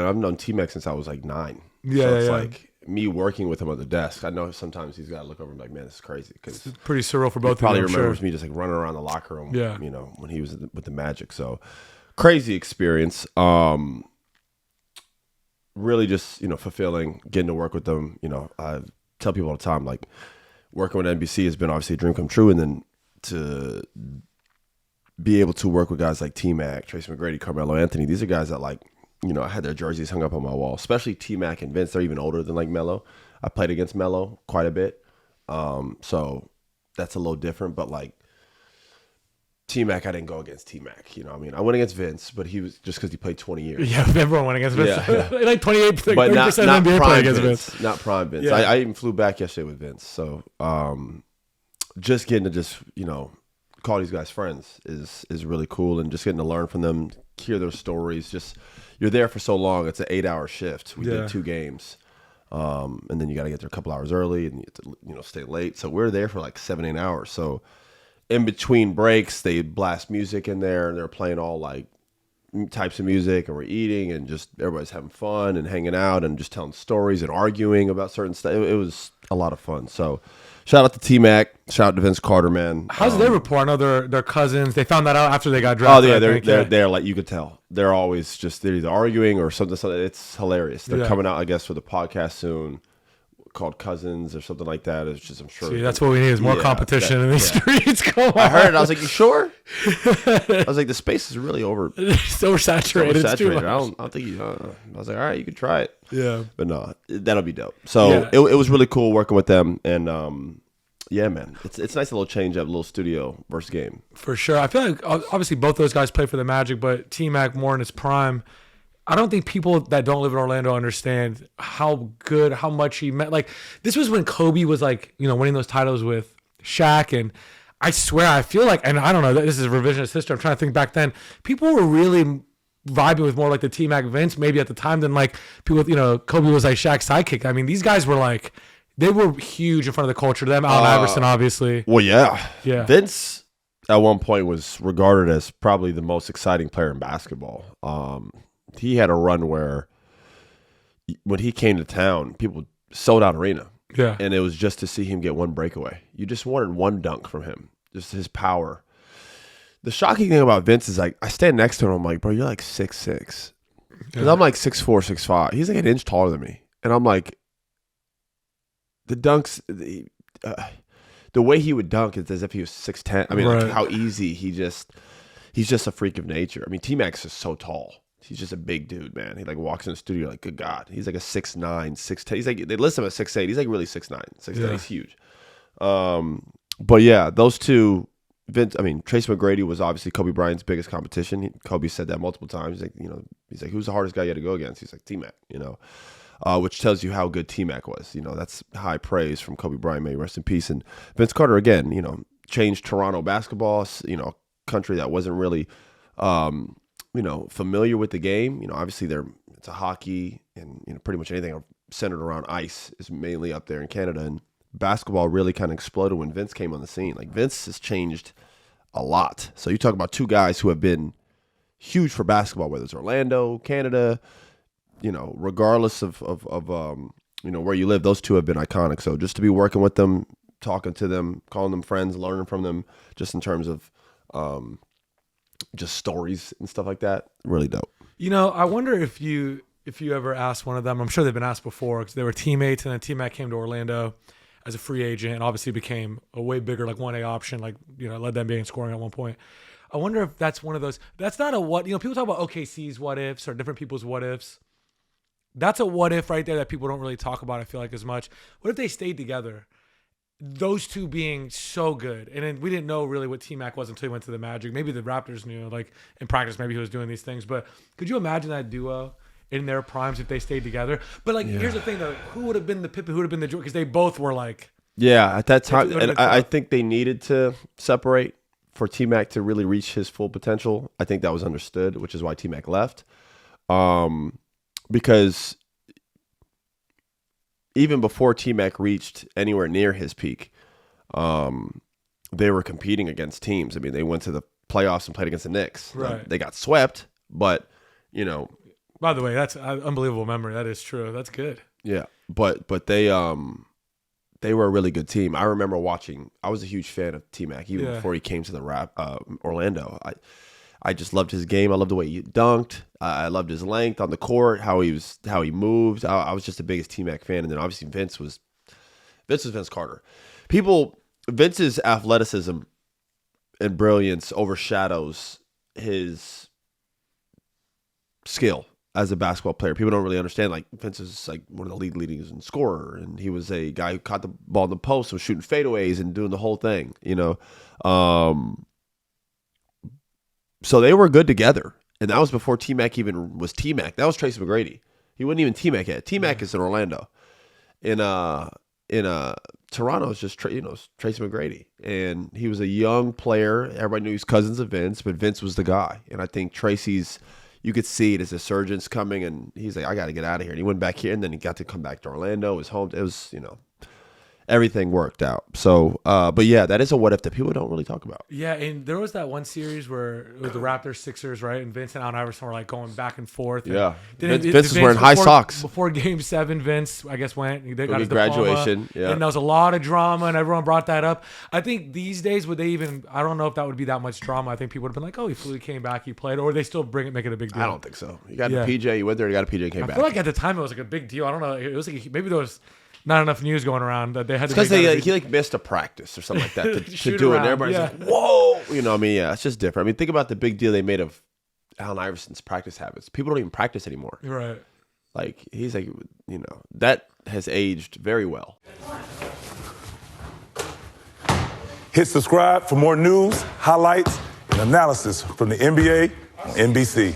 I've known T-Mac since I was like 9. Yeah, so it's yeah. like me working with him at the desk. I know sometimes he's got to look over and be like, man, this is crazy. It's Because pretty surreal for both of you. probably I'm remembers sure. me just like running around the locker room, Yeah. you know, when he was with the Magic. So crazy experience. Really just, you know, fulfilling, getting to work with them. You know, I tell people all the time, like, working with NBC has been obviously a dream come true. And then to be able to work with guys like T-Mac, Tracy McGrady, Carmelo Anthony, these are guys that, like, you know, I had their jerseys hung up on my wall, especially T-Mac and Vince. They're even older than like Melo. I played against Melo quite a bit. So that's a little different, but like T-Mac, I didn't go against T-Mac. You know what I mean? I went against Vince, but he was just because he played 20 years. Yeah, everyone went against Vince. Yeah. Like 28, But 30% not of the NBA play against Vince. Vince. Not prime Vince. Yeah. I even flew back yesterday with Vince. So just getting to just, you know, call these guys friends is really cool. And just getting to learn from them, hear their stories. Just, you're there for so long. It's an 8-hour shift. We did 2 games. And then you got to get there a couple hours early and you have to, you know, stay late. So we're there for like 7-8 hours. So in between breaks, they blast music in there and they're playing all like types of music and we're eating and just everybody's having fun and hanging out and just telling stories and arguing about certain stuff. It was a lot of fun. So shout out to T-Mac. Shout out to Vince Carter, man. How's their rapport? I know they're cousins. They found that out after they got drafted. Oh yeah, they're like, you could tell they're always just, they're either arguing or something. It's hilarious. They're coming out, I guess, with a podcast soon called Cousins or something like that. It's just, I'm sure. See, that's what we need is more competition in the streets. Come on. I heard it. I was like, you sure? I was like, the space is really It's oversaturated. It's too much. I don't think you. I was like, all right, you could try it. Yeah, but no, that'll be dope. So it was really cool working with them, and yeah, man, it's a nice little change up, little studio versus game for sure. I feel like obviously both those guys play for the Magic, but T-Mac more in his prime. I don't think people that don't live in Orlando understand how good, how much he meant. Like, this was when Kobe was like, you know, winning those titles with Shaq. And I swear, I feel like, and I don't know, this is revisionist history. I'm trying to think back then. People were really vibing with more like the T-Mac Vince maybe at the time than like people with, you know, Kobe was like Shaq's sidekick. I mean, these guys were like, they were huge in front of the culture. Them, Allen Iverson, obviously. Well, yeah. Vince at one point was regarded as probably the most exciting player in basketball. He had a run where when he came to town, people sold out arena. Yeah. And it was just to see him get one breakaway. You just wanted one dunk from him, just his power. The shocking thing about Vince is like, I stand next to him, I'm like, bro, you're like 6'6". Because I'm like 6'4", 6'5". He's like an inch taller than me. And I'm like, the dunks, the way he would dunk is as if he was 6'10". I mean, like how easy he's just a freak of nature. I mean, T-Mac's is so tall. He's just a big dude, man. He like walks in the studio like, good God. He's like a 6'9", 6'10". He's like, they list him at 6'8". He's like really 6'9", 6'10". Yeah. He's huge. But yeah, those two, Vince. I mean, Tracy McGrady was obviously Kobe Bryant's biggest competition. Kobe said that multiple times. He's like, you know, who's the hardest guy you had to go against? He's like, T-Mac, you know, which tells you how good T-Mac was. You know, that's high praise from Kobe Bryant. May he rest in peace. And Vince Carter, again, you know, changed Toronto basketball. You know, a country that wasn't really, you know, familiar with the game. You know, obviously it's a hockey and, you know, pretty much anything centered around ice is mainly up there in Canada. And basketball really kind of exploded when Vince came on the scene. Like, Vince has changed a lot. So you talk about two guys who have been huge for basketball, whether it's Orlando, Canada, you know, regardless of you know, where you live, those two have been iconic. So just to be working with them, talking to them, calling them friends, learning from them, just in terms of just stories and stuff like that, really dope. You know, I wonder if you ever asked one of them. I'm sure they've been asked before because they were teammates, and then T-Mac came to Orlando as a free agent and obviously became a way bigger like 1A option, like, you know, led the NBA in scoring at one point. I wonder if that's one of those. That's not a what, you know, people talk about OKC's what ifs or different people's what ifs. That's a what if right there that people don't really talk about, I feel like, as much. What if they stayed together? Those two being so good. And then we didn't know really what T-Mac was until he went to the Magic. Maybe the Raptors knew, like in practice, maybe he was doing these things. But could you imagine that duo in their primes if they stayed together? But like, here's the thing though, who would have been the Pippen, who would have been the Jordan? Because they both were like. Yeah, at that time. And I think they needed to separate for T-Mac to really reach his full potential. I think that was understood, which is why T-Mac left. Because even before T-Mac reached anywhere near his peak, they were competing against teams. I mean, they went to the playoffs and played against the Knicks. Right. They got swept, but, you know, By the way, that's an unbelievable memory. That is true. That's good. Yeah, but they were a really good team. I remember watching. I was a huge fan of T-Mac even before he came to the Orlando. I just loved his game. I loved the way he dunked. I loved his length on the court, how he moved. I was just the biggest T-Mac fan. And then obviously Vince was Vince Carter. Vince's athleticism and brilliance overshadows his skill as a basketball player. People don't really understand. Like, Vince is like one of the league leaders in scorer, and he was a guy who caught the ball in the post and was shooting fadeaways and doing the whole thing, you know. So they were good together, and that was before T-Mac even was T-Mac. That was Tracy McGrady. He wasn't even T-Mac yet. T-Mac is in Orlando. In Toronto, it's just Tracy McGrady, and he was a young player. Everybody knew he was cousins of Vince, but Vince was the guy. And I think Tracy's, you could see it as a surgeon's coming, and he's like, I got to get out of here. And he went back here, and then he got to come back to Orlando, his home. It was, everything worked out. So, but yeah, that is a what if that people don't really talk about. Yeah, and there was that one series where it was the Raptors Sixers, right? And Vince and Allen Iverson were like going back and forth. Yeah, Vince was wearing high socks before Game 7. Vince, I guess, went. They got his graduation. Diploma, yeah, and there was a lot of drama, and everyone brought that up. I think these days, would they even? I don't know if that would be that much drama. I think people would have been like, "Oh, he fully came back, he played," or they still make it a big deal. I don't think so. You got the PJ. You went there. You got a PJ. Came back. I feel like at the time it was like a big deal. I don't know. It was like maybe there was not enough news going around that they had to. Because he missed a practice or something like that to do it. And everybody's like, "Whoa!" It's just different. I mean, think about the big deal they made of Allen Iverson's practice habits. People don't even practice anymore. Right. Like, he's like, that has aged very well. Hit subscribe for more news, highlights, and analysis from the NBA on NBC.